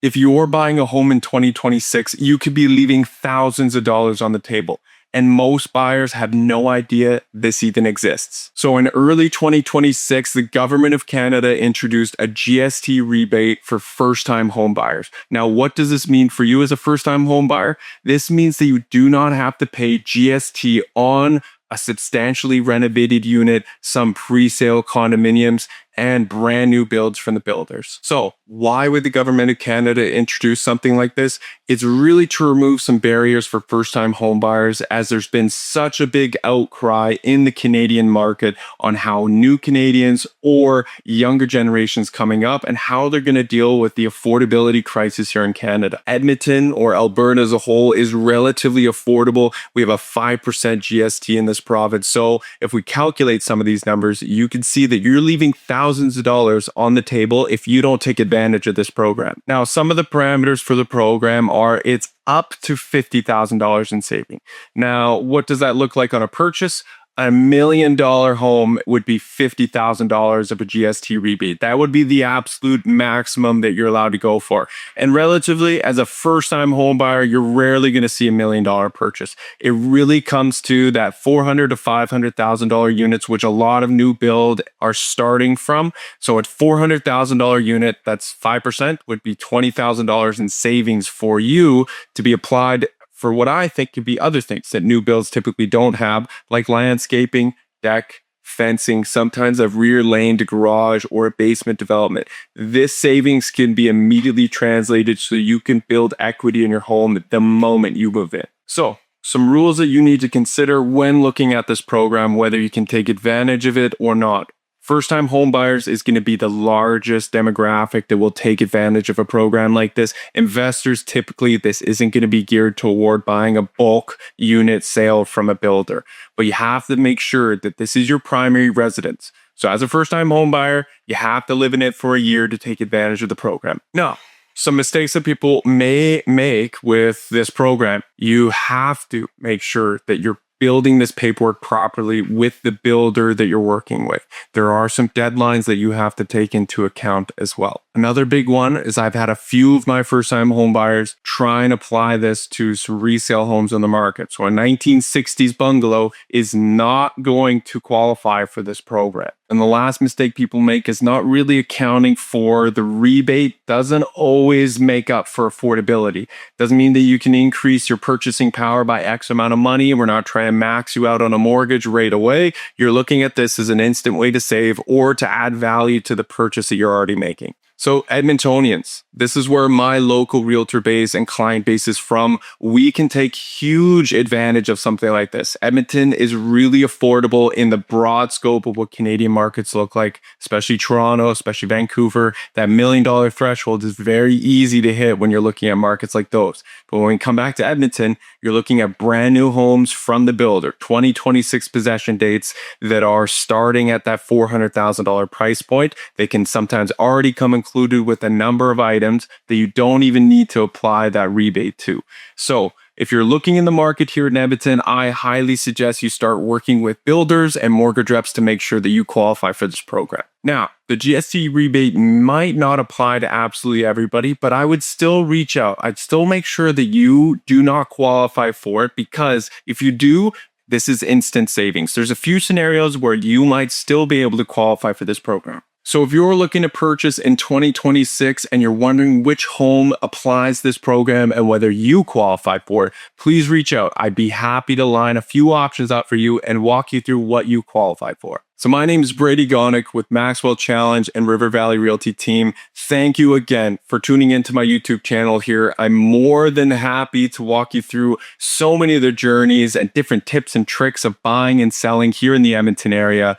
If you're buying a home in 2026, you could be leaving thousands of dollars on the table. And most buyers have no idea this even exists. So in early 2026, the government of Canada introduced a GST rebate for first-time home buyers. Now, what does this mean for you as a first-time home buyer? This means that you do not have to pay GST on a substantially renovated unit, some pre-sale condominiums, and brand new builds from the builders. So why would the government of Canada introduce something like this? It's really to remove some barriers for first-time home buyers, as there's been such a big outcry in the Canadian market on how new Canadians or younger generations coming up and how they're going to deal with the affordability crisis here in Canada. Edmonton, or Alberta as a whole, is relatively affordable. We have a 5% GST in this province. So if we calculate some of these numbers, you can see that you're leaving thousands of dollars on the table if you don't take advantage of this program. Now, some of the parameters for the program are it's up to $50,000 in saving. Now, what does that look like on a purchase? A $1 million home would be $50,000 of a GST rebate. That would be the absolute maximum that you're allowed to go for. And relatively, as a first-time home buyer, you're rarely going to see $1 million purchase. It really comes to that $400,000 to $500,000 units, which a lot of new build are starting from. So at $400,000 unit, that's 5%, would be $20,000 in savings for you to be applied for what I think could be other things that new builds typically don't have, like landscaping, deck, fencing, sometimes a rear lane to garage or a basement development. This savings can be immediately translated so you can build equity in your home the moment you move in. So, some rules that you need to consider when looking at this program, whether you can take advantage of it or not. First-time home buyers is going to be the largest demographic that will take advantage of a program like this. Investors, typically, this isn't going to be geared toward buying a bulk unit sale from a builder. But you have to make sure that this is your primary residence. So as a first-time home buyer, you have to live in it for a year to take advantage of the program. Now, some mistakes that people may make with this program, you have to make sure that you're building this paperwork properly with the builder that you're working with. There are some deadlines that you have to take into account as well. Another big one is I've had a few of my first-time home buyers try and apply this to some resale homes on the market. So a 1960s bungalow is not going to qualify for this program. And the last mistake people make is not really accounting for the rebate doesn't always make up for affordability. Doesn't mean that you can increase your purchasing power by X amount of money. We're not trying to max you out on a mortgage right away. You're looking at this as an instant way to save or to add value to the purchase that you're already making. So Edmontonians, this is where my local realtor base and client base is from. We can take huge advantage of something like this. Edmonton is really affordable in the broad scope of what Canadian markets look like, especially Toronto, especially Vancouver. That $1 million threshold is very easy to hit when you're looking at markets like those. But when we come back to Edmonton, you're looking at brand new homes from the builder, 2026 possession dates that are starting at that $400,000 price point. They can sometimes already come included with a number of items that you don't even need to apply that rebate to. So if you're looking in the market here in Edmonton, I highly suggest you start working with builders and mortgage reps to make sure that you qualify for this program. Now, the GST rebate might not apply to absolutely everybody, but I would still reach out. I'd still make sure that you do not qualify for it, because if you do, this is instant savings. There's a few scenarios where you might still be able to qualify for this program. So if you're looking to purchase in 2026 and you're wondering which home applies this program and whether you qualify for it, please reach out. I'd be happy to line a few options out for you and walk you through what you qualify for. So my name is Brady Gonick with Maxwell Challenge and River Valley Realty team. Thank you again for tuning into my YouTube channel here. I'm more than happy to walk you through so many of the journeys and different tips and tricks of buying and selling here in the Edmonton area.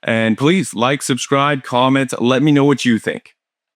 And please like, subscribe, comment, let me know what you think.